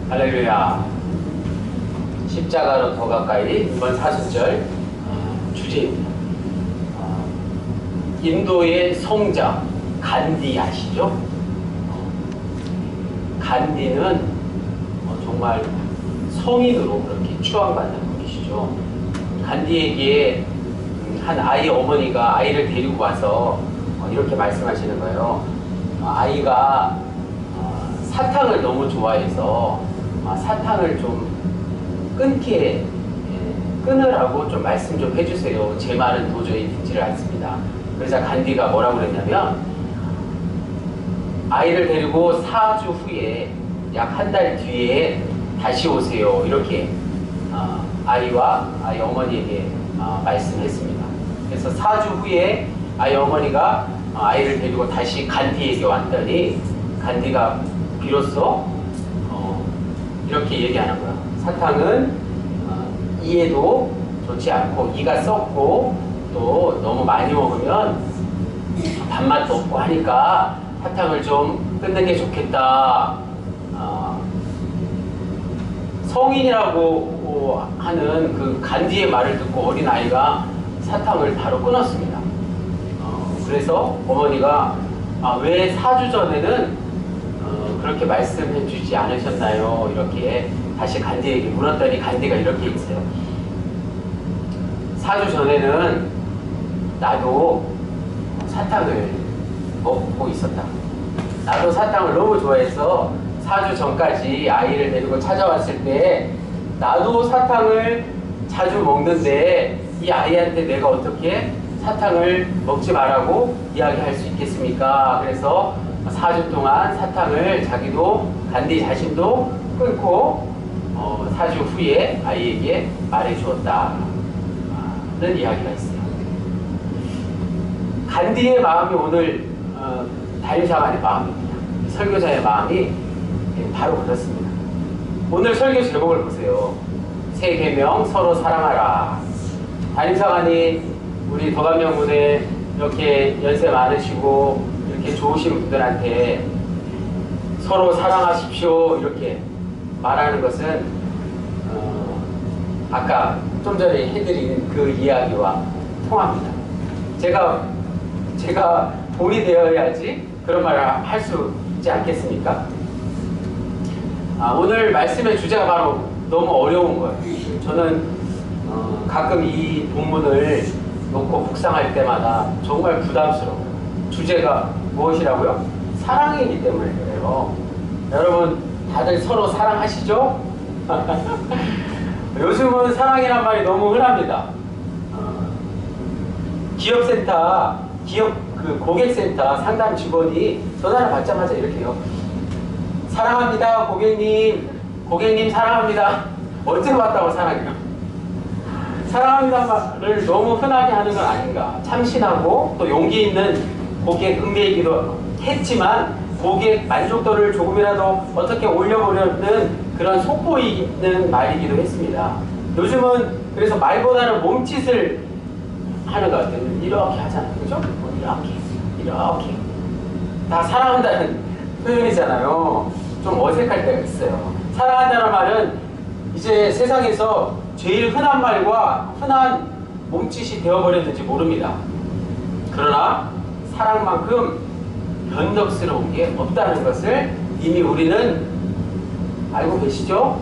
할렐루야. 십자가로 더 가까이 이번 사순절 주제입니다. 인도의 성자 간디 아시죠? 간디는 정말 성인으로 그렇게 추앙받는 분이시죠. 간디에게 한 아이 어머니가 아이를 데리고 와서 이렇게 말씀하시는 거예요. 아이가 사탕을 너무 좋아해서 사탕을 좀 끊으라고 좀 말씀 좀 해주세요. 제 말은 도저히 듣지를 않습니다. 그래서 간디가 뭐라고 그랬냐면, 아이를 데리고 4주 후에 약 한 달 뒤에 다시 오세요. 이렇게 아이와 아이 어머니에게 말씀했습니다. 그래서 4주 후에 아이 어머니가 아이를 데리고 다시 간디에게 왔더니 간디가 비로소 이렇게 얘기하는 거야. 사탕은 이에도 좋지 않고 이가 썩고 또 너무 많이 먹으면 단맛도 없고 하니까 사탕을 좀 끊는 게 좋겠다. 성인이라고 하는 그 간디의 말을 듣고 어린아이가 사탕을 바로 끊었습니다. 그래서 어머니가 왜 4주 전에는 그렇게 말씀해 주지 않으셨나요? 이렇게 다시 간디에게 물었더니 간디가 이렇게 했어요. 4주 전에는 나도 사탕을 먹고 있었다. 나도 사탕을 너무 좋아해서 4주 전까지 아이를 데리고 찾아왔을 때 나도 사탕을 자주 먹는데 이 아이한테 내가 어떻게 사탕을 먹지 말라고 이야기할 수 있겠습니까? 그래서 4주 동안 사탕을 자기도 간디 자신도 끊고 4주 후에 아이에게 말해주었다는 이야기가 있어요. 간디의 마음이 오늘 담임사관의 마음입니다. 설교자의 마음이 바로 그렇습니다. 오늘 설교 제목을 보세요. 새 계명 서로 사랑하라. 담임사관이 우리 도감명군에 이렇게 연세 많으시고 이렇게 좋으신 분들한테 서로 사랑하십시오 이렇게 말하는 것은 아까 좀 전에 해드린 그 이야기와 통합니다. 제가 본이 되어야지 그런 말을 할 수 있지 않겠습니까? 오늘 말씀의 주제가 바로 너무 어려운 거예요. 저는 가끔 이 본문을 놓고 묵상할 때마다 정말 부담스러워요. 주제가 무엇이라고요? 사랑이기 때문에 그래요. 여러분 다들 서로 사랑하시죠? 요즘은 사랑이란 말이 너무 흔합니다. 기업 고객센터 상담 직원이 전화를 받자마자 이렇게 해요. 사랑합니다 고객님 사랑합니다. 언제 왔다고 사랑해요? 사랑합니다 말을 너무 흔하게 하는 건 아닌가. 참신하고 또 용기 있는 고객 응대이기도 했지만 고객 만족도를 조금이라도 어떻게 올려보려는 그런 속보이는 말이기도 했습니다. 요즘은 그래서 말보다는 몸짓을 하는 것 같아요. 이렇게 하잖아요. 그죠? 이렇게 다 사랑한다는 표현이잖아요. 좀 어색할 때가 있어요. 사랑한다는 말은 이제 세상에서 제일 흔한 말과 흔한 몸짓이 되어버렸는지 모릅니다. 그러나 사랑만큼 변덕스러운 게 없다는 것을 이미 우리는 알고 계시죠?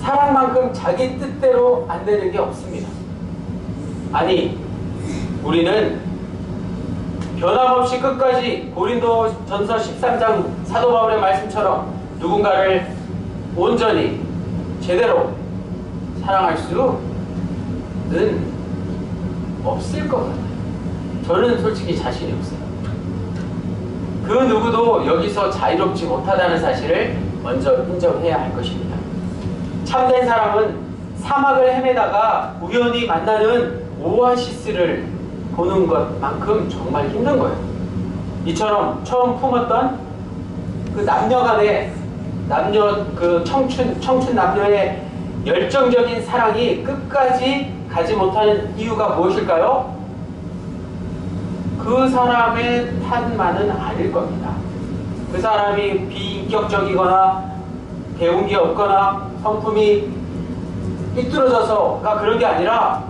사랑만큼 자기 뜻대로 안 되는 게 없습니다. 아니, 우리는 변함없이 끝까지 고린도전서 13장 사도 바울의 말씀처럼 누군가를 온전히 제대로 사랑할 수는 없을 것 같아요. 저는 솔직히 자신이 없어요. 그 누구도 여기서 자유롭지 못하다는 사실을 먼저 인정해야 할 것입니다. 참된 사람은 사막을 헤매다가 우연히 만나는 오아시스를 보는 것만큼 정말 힘든 거예요. 이처럼 처음 품었던 그 청춘 남녀의 열정적인 사랑이 끝까지 가지 못하는 이유가 무엇일까요? 그 사람의 탓만은 아닐 겁니다. 그 사람이 비인격적이거나 배운 게 없거나 성품이 삐뚤어져서가 그런 게 아니라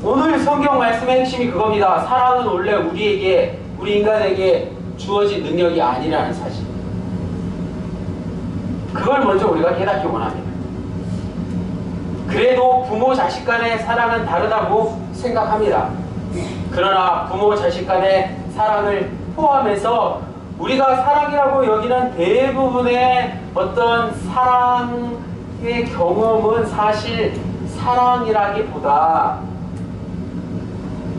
오늘 성경 말씀의 핵심이 그겁니다. 사랑은 원래 우리 인간에게 주어진 능력이 아니라는 사실. 그걸 먼저 우리가 깨닫기 원합니다. 그래도 부모 자식 간의 사랑은 다르다고 생각합니다. 그러나 부모 자식 간의 사랑을 포함해서 우리가 사랑이라고 여기는 대부분의 어떤 사랑의 경험은 사실 사랑이라기보다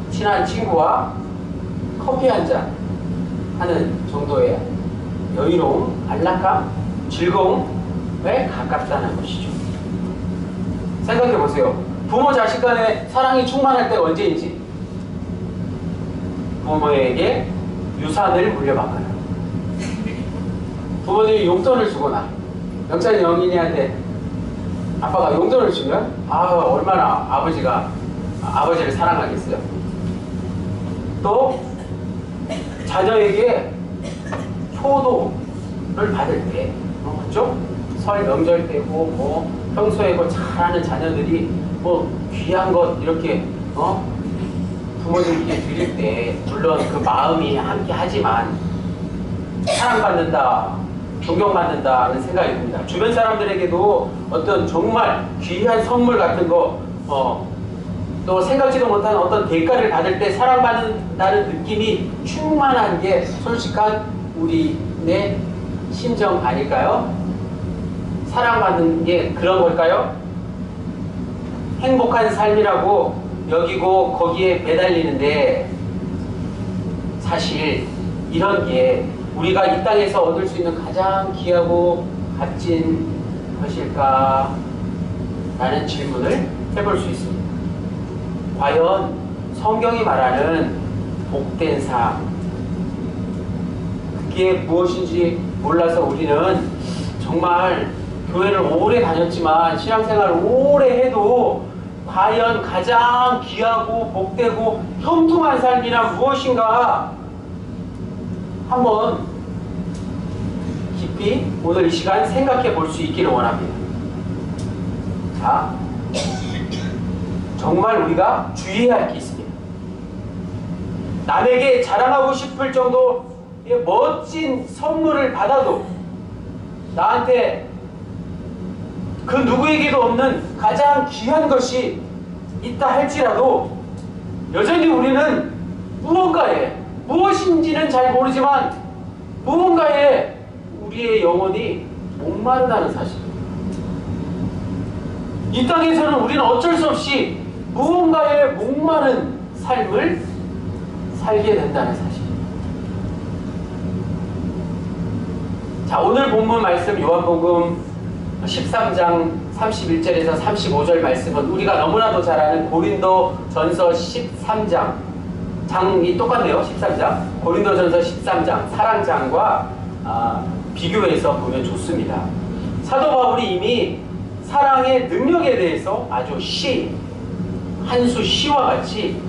친한 친구와 커피 한잔 하는 정도의 여유로움, 안락감, 즐거움에 가깝다는 것이죠. 생각해 보세요. 부모 자식 간의 사랑이 충만할 때가 언제인지. 부모에게 유산을 물려받거나 부모님이 용돈을 주거나 영찬이 영인이한테 아빠가 용돈을 주면 얼마나 아버지를 사랑하겠어요. 또 자녀에게 효도를 받을 때 그렇죠? 설 명절 때고 평소에 잘하는 자녀들이 귀한 것 이렇게 부모님께 드릴 때 물론 그 마음이 함께 하지만 사랑받는다, 존경받는다는 생각이 듭니다. 주변 사람들에게도 어떤 정말 귀한 선물 같은 거 또 생각지도 못한 어떤 대가를 받을 때 사랑받는다는 느낌이 충만한 게 솔직한 우리의 심정 아닐까요? 사랑받는 게 그런 걸까요? 행복한 삶이라고 여기고 거기에 매달리는데 사실 이런 게 우리가 이 땅에서 얻을 수 있는 가장 귀하고 값진 것일까? 라는 질문을 해볼 수 있습니다. 과연 성경이 말하는 복된 삶 그게 무엇인지 몰라서 우리는 정말 교회를 오래 다녔지만 신앙생활을 오래 해도 과연 가장 귀하고 복되고 형통한 삶이란 무엇인가 한번 깊이 오늘 이 시간 생각해 볼 수 있기를 원합니다. 자, 정말 우리가 주의해야 할 게 있습니다. 남에게 자랑하고 싶을 정도의 멋진 선물을 받아도 나한테 그 누구에게도 없는 가장 귀한 것이 있다 할지라도 여전히 우리는 무엇인지는 잘 모르지만 무언가에 우리의 영혼이 목마르다는 사실. 이 땅에서는 우리는 어쩔 수 없이 무언가에 목마른 삶을 살게 된다는 사실. 자, 오늘 본문 말씀 요한복음 13장 31절에서 35절 말씀은 우리가 너무나도 잘 아는 고린도전서 13장 장이 똑같네요. 13장 고린도전서 13장 사랑장과 비교해서 보면 좋습니다. 사도 바울이 이미 사랑의 능력에 대해서 아주 한 수 시와 같이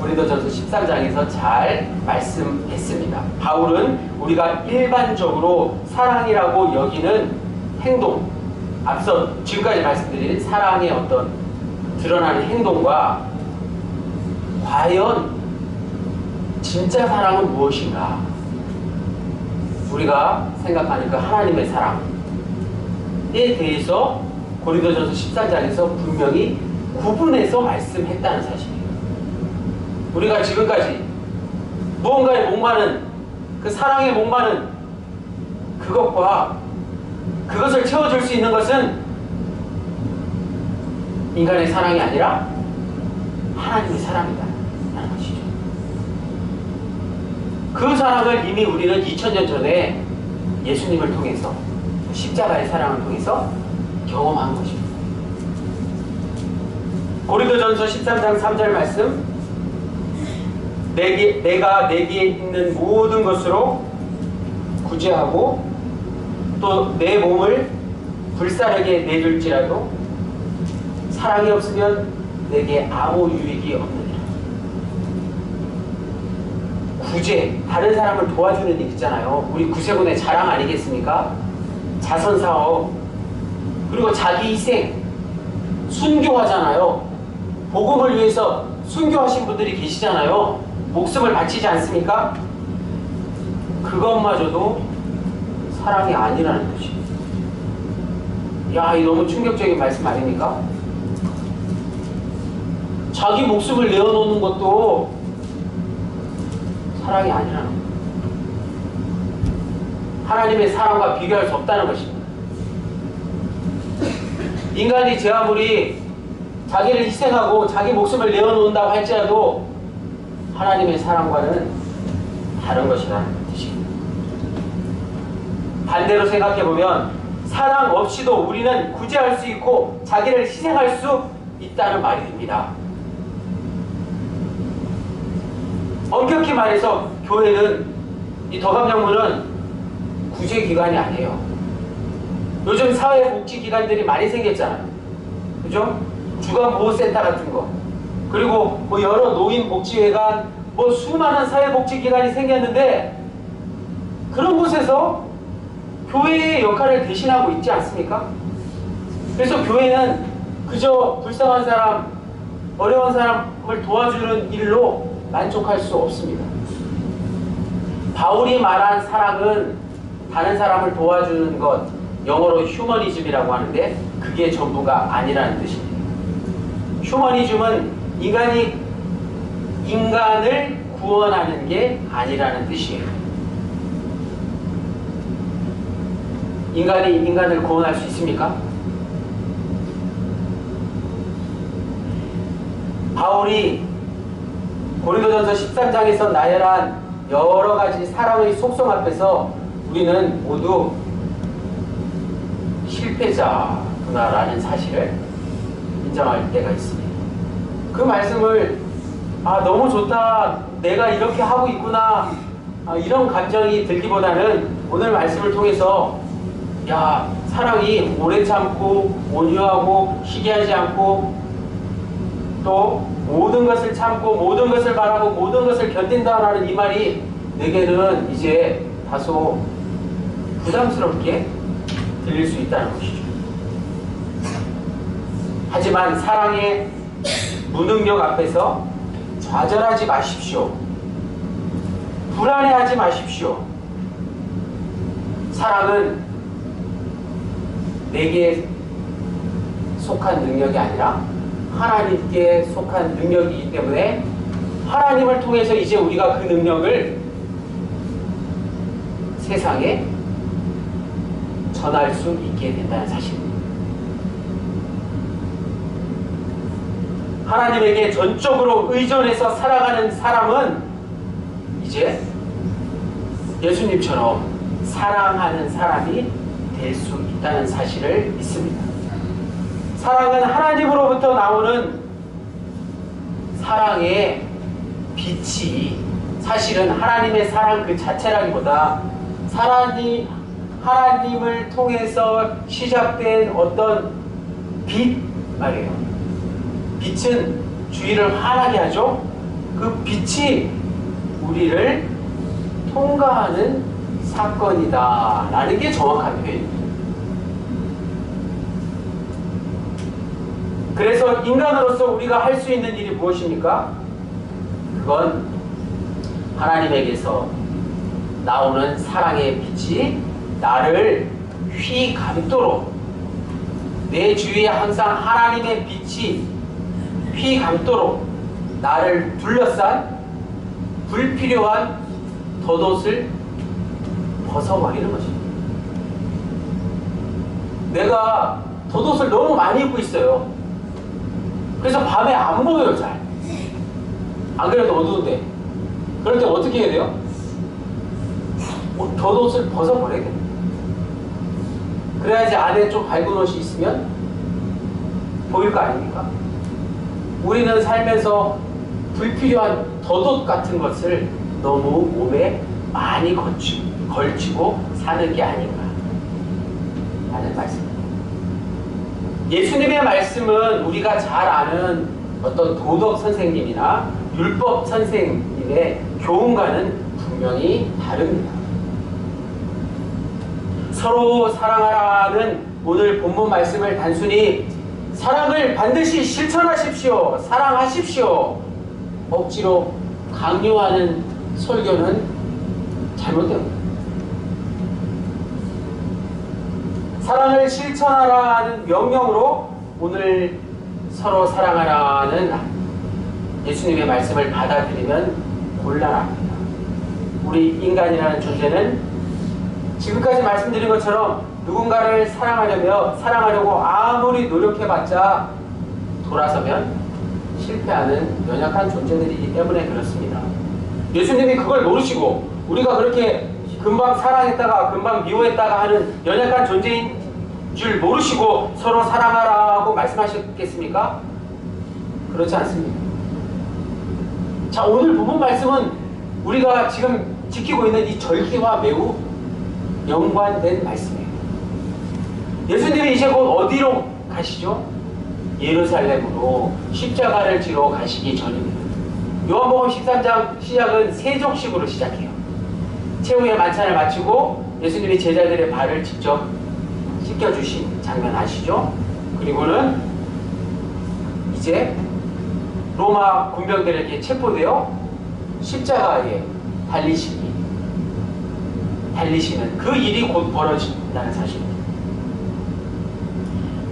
고린도전서 13장에서 잘 말씀했습니다. 바울은 우리가 일반적으로 사랑이라고 여기는 행동, 앞서 지금까지 말씀드린 사랑의 어떤 드러나는 행동과 과연 진짜 사랑은 무엇인가? 우리가 생각하는 그 하나님의 사랑에 대해서 고린도전서 13장에서 분명히 구분해서 말씀했다는 사실이에요. 우리가 지금까지 무언가에 목마른 그 사랑에 목마른 그것과 그것을 채워줄 수 있는 것은 인간의 사랑이 아니라 하나님의 사랑이다 라는 것이죠. 그 사랑을 이미 우리는 2000년 전에 예수님을 통해서 십자가의 사랑을 통해서 경험한 것입니다. 고린도전서 13장 3절 말씀 내가 내게 있는 모든 것으로 구제하고 또 내 몸을 불사르게 내줄지라도 사랑이 없으면 내게 아무 유익이 없느니라. 구제, 다른 사람을 도와주는 일 있잖아요. 우리 구세군의 자랑 아니겠습니까? 자선사업, 그리고 자기 희생, 순교하잖아요. 복음을 위해서 순교하신 분들이 계시잖아요. 목숨을 바치지 않습니까? 그것마저도 사랑이 아니라는 뜻이에요. 야, 이 너무 충격적인 말씀 아닙니까? 자기 목숨을 내어놓는 것도 사랑이 아니라는 거예요. 하나님의 사랑과 비교할 수 없다는 것입니다. 인간이 제 아무리 자기를 희생하고 자기 목숨을 내어놓는다고 할지라도 하나님의 사랑과는 다른 것이라는 뜻입니다. 반대로 생각해보면 사랑 없이도 우리는 구제할 수 있고 자기를 희생할 수 있다는 말이 됩니다. 엄격히 말해서 교회는, 이 더감정부는 구제기관이 아니에요. 요즘 사회복지기관들이 많이 생겼잖아요. 그죠? 주간보호센터 같은 거, 그리고 뭐 여러 노인복지회관, 뭐 수많은 사회복지기관이 생겼는데 그런 곳에서 교회의 역할을 대신하고 있지 않습니까? 그래서 교회는 그저 불쌍한 사람, 어려운 사람을 도와주는 일로 만족할 수 없습니다. 바울이 말한 사랑은 다른 사람을 도와주는 것, 영어로 휴머니즘이라고 하는데 그게 전부가 아니라는 뜻입니다. 휴머니즘은 인간을 구원하는 게 아니라는 뜻이에요. 인간이 인간을 구원할 수 있습니까? 바울이 고린도전서 13장에서 나열한 여러 가지 사랑의 속성 앞에서 우리는 모두 실패자구나라는 사실을 인정할 때가 있습니다. 그 말씀을 너무 좋다, 내가 이렇게 하고 있구나, 이런 감정이 들기보다는 오늘 말씀을 통해서 야, 사랑이 오래 참고 온유하고 시기하지 않고 또 모든 것을 참고 모든 것을 바라고 모든 것을 견딘다라는 이 말이 내게는 이제 다소 부담스럽게 들릴 수 있다는 것이죠. 하지만 사랑의 무능력 앞에서 좌절하지 마십시오. 불안해하지 마십시오. 사랑은 내게 속한 능력이 아니라 하나님께 속한 능력이기 때문에 하나님을 통해서 이제 우리가 그 능력을 세상에 전할 수 있게 된다는 사실입니다. 하나님에게 전적으로 의존해서 살아가는 사람은 이제 예수님처럼 사랑하는 사람이 될 수 있다는 사실을 믿습니다. 사랑은 하나님으로부터 나오는 사랑의 빛이 사실은 하나님의 사랑 그 자체라기보다 하나님을 통해서 시작된 어떤 빛 말이에요. 빛은 주위를 환하게 하죠. 그 빛이 우리를 통과하는 사건이다 라는 게 정확한 표현입니다. 그래서 인간으로서 우리가 할 수 있는 일이 무엇입니까? 그건 하나님에게서 나오는 사랑의 빛이 나를 휘감도록, 내 주위에 항상 하나님의 빛이 휘감도록 나를 둘러싼 불필요한 겉옷을 벗어버리는 것입니다. 내가 겉옷을 너무 많이 입고 있어요. 그래서 밤에 안 보여요, 잘. 안 그래도 어두운데. 그럴 때 어떻게 해야 돼요? 겉옷을 벗어버려야 됩니다. 그래야지 안에 좀 밝은 옷이 있으면 보일 거 아닙니까? 우리는 살면서 불필요한 겉옷 같은 것을 너무 몸에 많이 걸치고 사는 게 아닌가 라는 말씀입니다. 예수님의 말씀은 우리가 잘 아는 어떤 도덕 선생님이나 율법 선생님의 교훈과는 분명히 다릅니다. 서로 사랑하라는 오늘 본문 말씀을 단순히 사랑을 반드시 실천하십시오, 사랑하십시오, 억지로 강요하는 설교는 잘못됩니다. 사랑을 실천하라는 명령으로 오늘 서로 사랑하라는 예수님의 말씀을 받아들이면 곤란합니다. 우리 인간이라는 존재는 지금까지 말씀드린 것처럼 누군가를 사랑하려고 아무리 노력해봤자 돌아서면 실패하는 연약한 존재들이기 때문에 그렇습니다. 예수님이 그걸 모르시고 우리가 그렇게 금방 사랑했다가 금방 미워했다가 하는 연약한 존재인 줄 모르시고 서로 사랑하라고 말씀하셨겠습니까? 그렇지 않습니다. 자, 오늘 본문 말씀은 우리가 지금 지키고 있는 이 절기와 매우 연관된 말씀이에요. 예수님이 이제 곧 어디로 가시죠? 예루살렘으로 십자가를 지러 가시기 전입니다. 요한복음 13장 시작은 세족식으로 시작해요. 최후의 만찬을 마치고 예수님이 제자들의 발을 직접 씻겨주신 장면 아시죠? 그리고는 이제 로마 군병들에게 체포되어 십자가에 달리시는 그 일이 곧 벌어진다는 사실입니다.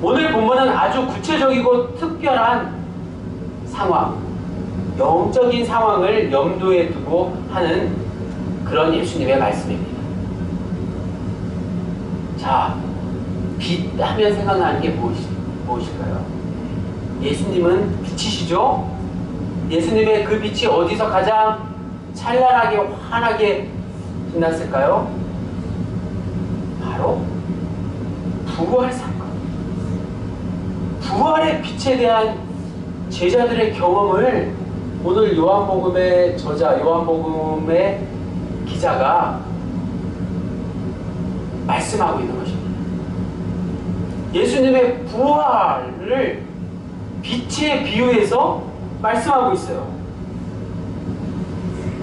오늘 본문은 아주 구체적이고 특별한 상황, 영적인 상황을 염두에 두고 하는 그런 예수님의 말씀입니다. 자, 빛 하면 생각나는 게 무엇일까요? 예수님은 빛이시죠? 예수님의 그 빛이 어디서 가장 찬란하게 환하게 빛났을까요? 바로 부활 사건. 부활의 빛에 대한 제자들의 경험을 오늘 요한복음의 저자, 요한복음의 기자가 말씀하고 있는 것입니다. 예수님의 부활을 빛에 비유해서 말씀하고 있어요.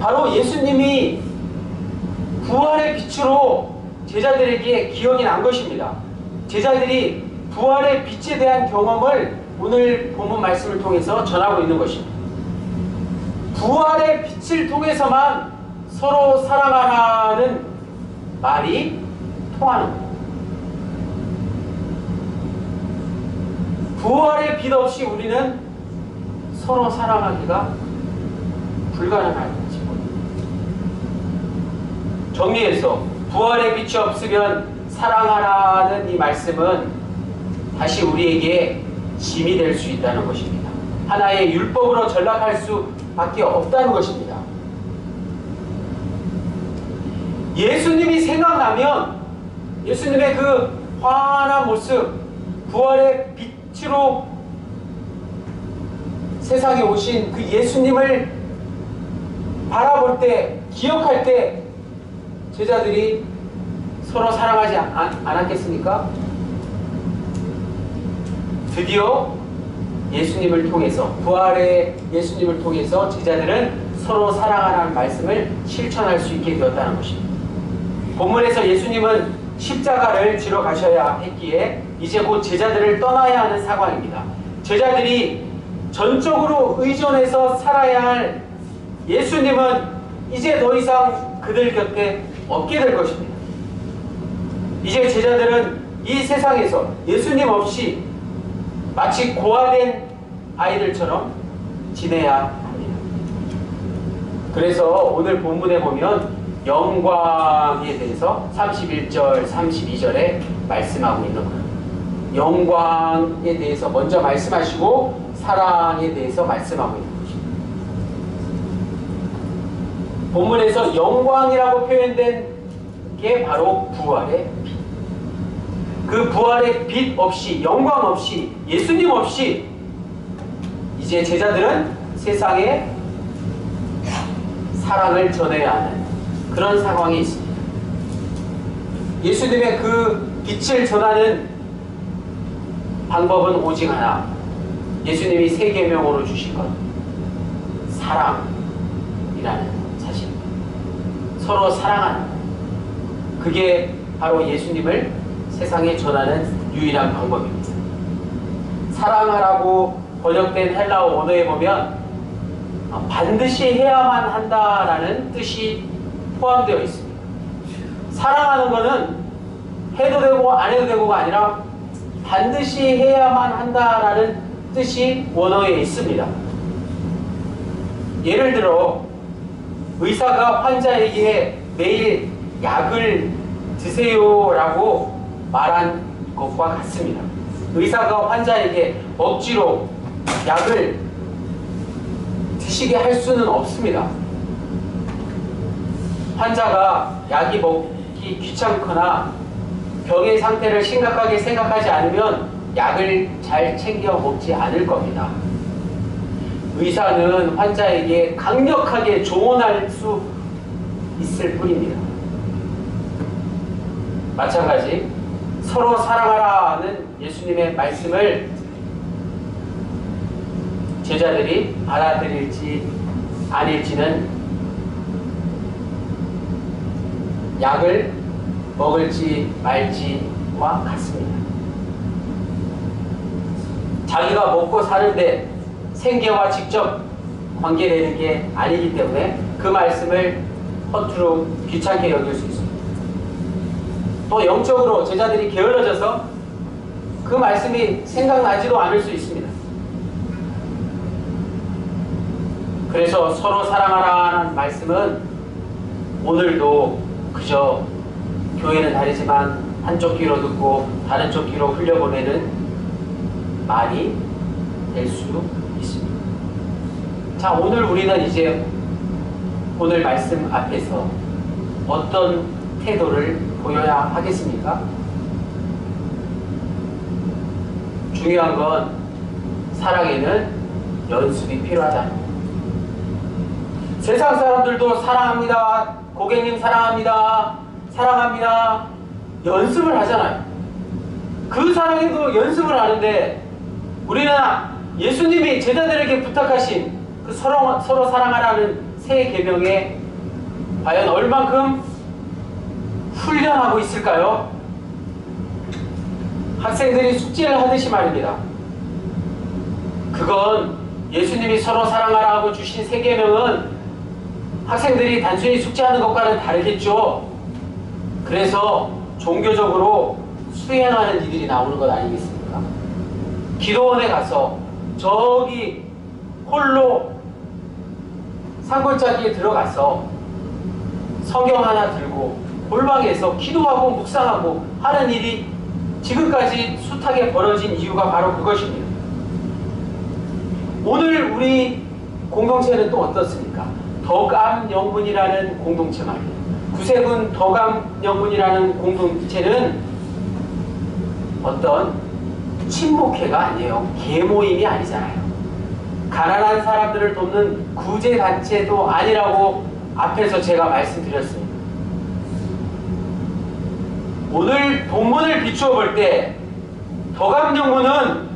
바로 예수님이 부활의 빛으로 제자들에게 기억이 난 것입니다. 제자들이 부활의 빛에 대한 경험을 오늘 본문 말씀을 통해서 전하고 있는 것입니다. 부활의 빛을 통해서만 서로 사랑하라는 말이 통하는 거예요. 부활의 빛 없이 우리는 서로 사랑하기가 불가능할 것입니다. 정리해서 부활의 빛이 없으면 사랑하라는 이 말씀은 다시 우리에게 짐이 될 수 있다는 것입니다. 하나의 율법으로 전락할 수밖에 없다는 것입니다. 예수님이 생각나면 예수님의 그 환한 모습, 부활의 빛으로 세상에 오신 그 예수님을 바라볼 때, 기억할 때 제자들이 서로 사랑하지 않았겠습니까? 드디어 예수님을 통해서, 부활의 예수님을 통해서 제자들은 서로 사랑하라는 말씀을 실천할 수 있게 되었다는 것입니다. 본문에서 예수님은 십자가를 지러 가셔야 했기에 이제 곧 제자들을 떠나야 하는 상황입니다. 제자들이 전적으로 의존해서 살아야 할 예수님은 이제 더 이상 그들 곁에 없게 될 것입니다. 이제 제자들은 이 세상에서 예수님 없이 마치 고아된 아이들처럼 지내야 합니다. 그래서 오늘 본문에 보면 영광에 대해서 31절, 32절에 말씀하고 있는 거예요. 영광에 대해서 먼저 말씀하시고 사랑에 대해서 말씀하고 있는 것입니다. 본문에서 영광이라고 표현된 게 바로 부활의 빛. 그 부활의 빛 없이, 영광 없이, 예수님 없이 이제 제자들은 세상에 사랑을 전해야 하는 그런 상황이 있습니다. 예수님의 그 빛을 전하는 방법은 오직 하나. 예수님이 세 계명으로 주신 것, 사랑이라는 사실입니다. 서로 사랑하는, 그게 바로 예수님을 세상에 전하는 유일한 방법입니다. 사랑하라고 번역된 헬라어 원어에 보면 반드시 해야만 한다라는 뜻이 포함되어 있습니다. 사랑하는 것은 해도 되고 안 해도 되고가 아니라 반드시 해야만 한다라는 뜻이 원어에 있습니다. 예를 들어 의사가 환자에게 매일 약을 드세요라고 말한 것과 같습니다. 의사가 환자에게 억지로 약을 드시게 할 수는 없습니다. 환자가 약이 먹기 귀찮거나 병의 상태를 심각하게 생각하지 않으면 약을 잘 챙겨 먹지 않을 겁니다. 의사는 환자에게 강력하게 조언할 수 있을 뿐입니다. 마찬가지 서로 사랑하라는 예수님의 말씀을 제자들이 받아들일지 아닐지는 약을 먹을지 말지와 같습니다. 자기가 먹고 사는데 생계와 직접 관계되는 게 아니기 때문에 그 말씀을 허투루 귀찮게 여길 수 있습니다. 또 영적으로 제자들이 게을러져서 그 말씀이 생각나지도 않을 수 있습니다. 그래서 서로 사랑하라는 말씀은 오늘도 그저 교회는 다르지만 한쪽 귀로 듣고 다른 쪽 귀로 흘려보내는 말이 될 수 있습니다. 자, 오늘 우리는 이제 오늘 말씀 앞에서 어떤 태도를 보여야 하겠습니까? 중요한 건 사랑에는 연습이 필요하다. 세상 사람들도 사랑합니다, 고객님 사랑합니다, 사랑합니다 연습을 하잖아요. 그 사랑에도 연습을 하는데 우리는 예수님이 제자들에게 부탁하신 그 서로 사랑하라는 새 계명에 과연 얼만큼 훈련하고 있을까요? 학생들이 숙제를 하듯이 말입니다. 그건 예수님이 서로 사랑하라 하고 주신 새 계명은 학생들이 단순히 숙제하는 것과는 다르겠죠. 그래서 종교적으로 수행하는 일들이 나오는 것 아니겠습니까? 기도원에 가서 저기 홀로 산골짜기에 들어가서 성경 하나 들고 골방에서 기도하고 묵상하고 하는 일이 지금까지 숱하게 벌어진 이유가 바로 그것입니다. 오늘 우리 공동체는 또 어떻습니까? 덕암영문이라는 공동체 말이에요. 구세군 덕암영문이라는 공동체는 어떤 친목회가 아니에요. 계모임이 아니잖아요. 가난한 사람들을 돕는 구제단체도 아니라고 앞에서 제가 말씀드렸습니다. 오늘 본문을 비추어 볼 때 덕암영문은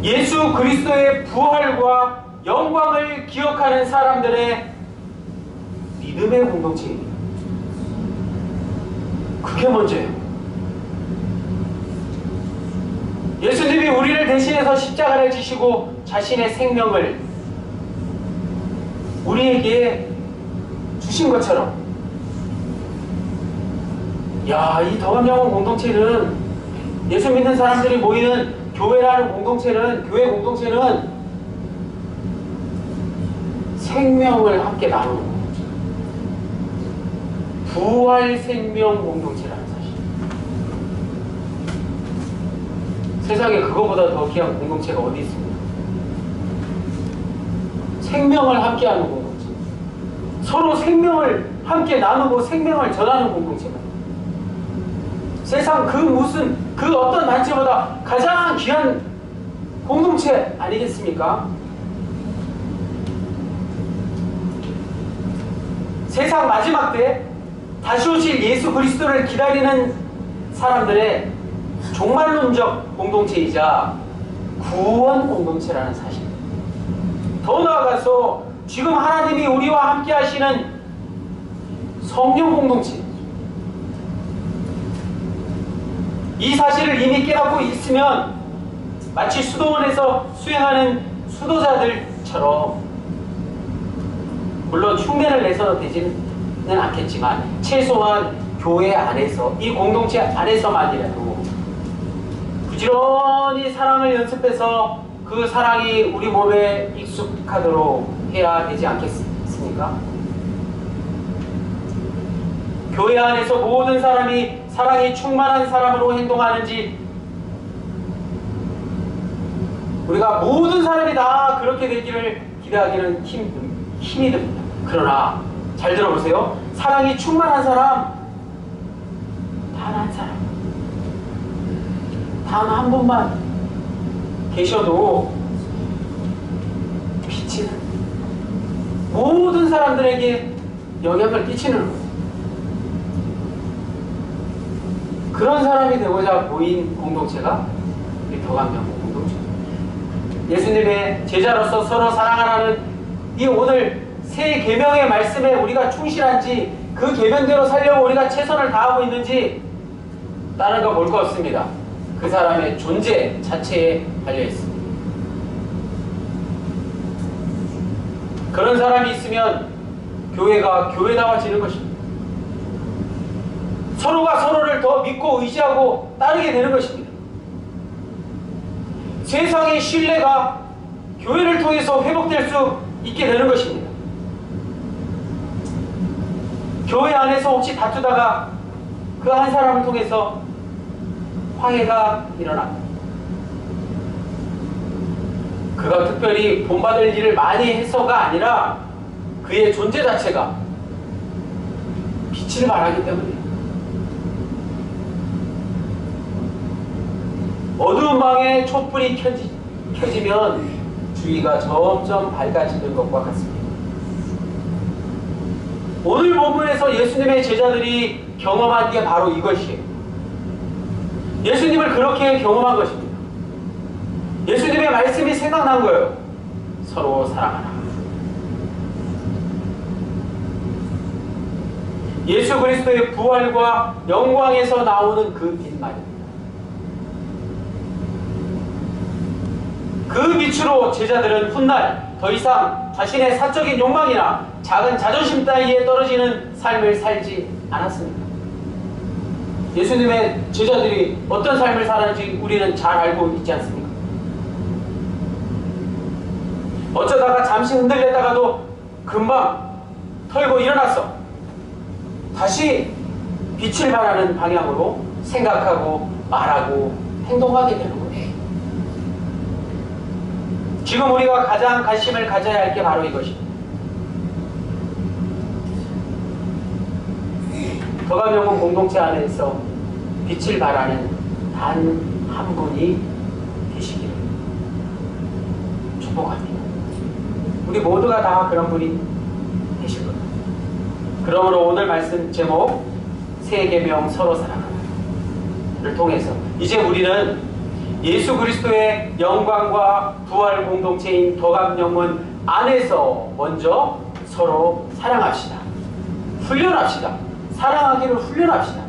예수 그리스도의 부활과 영광을 기억하는 사람들의 믿음의 공동체입니다. 그게 먼저예요. 예수님이 우리를 대신해서 십자가를 지시고 자신의 생명을 우리에게 주신 것처럼, 야, 이 덕암영혼 공동체는, 예수 믿는 사람들이 모이는 교회라는 공동체는, 교회 공동체는 생명을 함께 나누는 공동체, 부활 생명 공동체라는 사실. 세상에 그거보다 더 귀한 공동체가 어디 있습니까? 생명을 함께하는 공동체, 서로 생명을 함께 나누고 생명을 전하는 공동체가 세상 그 어떤 단체보다 가장 귀한 공동체 아니겠습니까? 세상 마지막 때 다시 오실 예수 그리스도를 기다리는 사람들의 종말론적 공동체이자 구원 공동체라는 사실. 더 나아가서 지금 하나님이 우리와 함께 하시는 성령 공동체. 이 사실을 이미 깨닫고 있으면 마치 수도원에서 수행하는 수도자들처럼, 물론 흉내를 내서 되지는 않겠지만 최소한 교회 안에서, 이 공동체 안에서만이라도 부지런히 사랑을 연습해서 그 사랑이 우리 몸에 익숙하도록 해야 되지 않겠습니까? 교회 안에서 모든 사람이 사랑이 충만한 사람으로 행동하는지, 우리가 모든 사람이 다 그렇게 되기를 기대하기는 힘이 듭니다. 그러나 잘 들어보세요. 사랑이 충만한 사람, 단 한 사람, 단 한 분만 계셔도 빛이 모든 사람들에게 영향을 끼치는 거예요. 그런 사람이 되고자 모인 공동체가 우리 더감명국 공동체. 예수님의 제자로서 서로 사랑하라는 이 오늘 새 계명의 말씀에 우리가 충실한지, 그 계명대로 살려고 우리가 최선을 다하고 있는지, 다른 거 볼 거 없습니다. 그 사람의 존재 자체에 달려 있습니다. 그런 사람이 있으면 교회가 교회다워지는 것입니다. 서로가 서로를 더 믿고 의지하고 따르게 되는 것입니다. 세상의 신뢰가 교회를 통해서 회복될 수 있게 되는 것입니다. 교회 안에서 혹시 다투다가 그 한 사람을 통해서 화해가 일어납니다. 그가 특별히 본받을 일을 많이 해서가 아니라 그의 존재 자체가 빛을 발하기 때문에, 어두운 방에 촛불이 켜지면 주위가 점점 밝아지는 것과 같습니다. 오늘 본문에서 예수님의 제자들이 경험한 게 바로 이것이에요. 예수님을 그렇게 경험한 것입니다. 예수님의 말씀이 생각난 거예요. 서로 사랑하라. 예수 그리스도의 부활과 영광에서 나오는 그 빛 말입니다. 그 빛으로 제자들은 훗날 더 이상 자신의 사적인 욕망이나 작은 자존심 따위에 떨어지는 삶을 살지 않았습니다. 예수님의 제자들이 어떤 삶을 살았는지 우리는 잘 알고 있지 않습니까? 어쩌다가 잠시 흔들렸다가도 금방 털고 일어났어. 다시 빛을 발하는 방향으로 생각하고 말하고 행동하게 되는 거예요. 지금 우리가 가장 관심을 가져야 할 게 바로 이것입니다. 더감명국 공동체 안에서 빛을 발하는 단 한 분이 계시기를 축복합니다. 우리 모두가 다 그런 분이 되실 겁니다. 그러므로 오늘 말씀 제목 새 계명 서로 사랑하라를 통해서 이제 우리는 예수 그리스도의 영광과 부활 공동체인 더감명문 안에서 먼저 서로 사랑합시다. 훈련합시다. 사랑하기를 훈련합시다.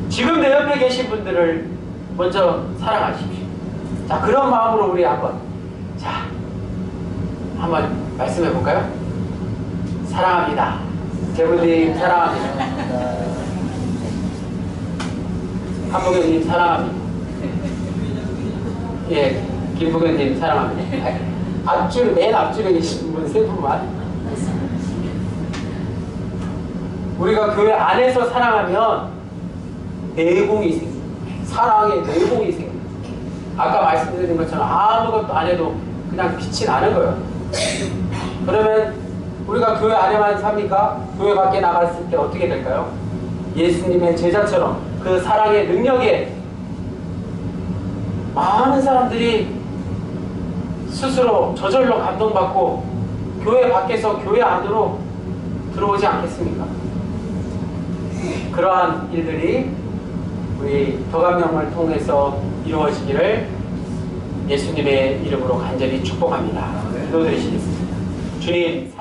지금 내 옆에 계신 분들을 먼저 사랑하십시오. 자, 그런 마음으로 우리 한번 말씀해 볼까요? 사랑합니다. 재부님 사랑합니다. 한복현님 사랑합니다. 예, 김복현님 사랑합니다. 맨 앞줄에 계신 분 세 분만. 우리가 교회 안에서 사랑하면 내공이 생깁니다. 사랑의 내공이 생깁니다. 아까 말씀드린 것처럼 아무것도 안 해도 그냥 빛이 나는 거예요. 그러면 우리가 교회 안에만 삽니까? 교회 밖에 나갔을 때 어떻게 될까요? 예수님의 제자처럼 그 사랑의 능력에 많은 사람들이 스스로 저절로 감동받고 교회 밖에서 교회 안으로 들어오지 않겠습니까? 그러한 일들이 우리 덕암영을 통해서 이루어지기를 예수님의 이름으로 간절히 축복합니다. 기도드리시겠습니다. 주님.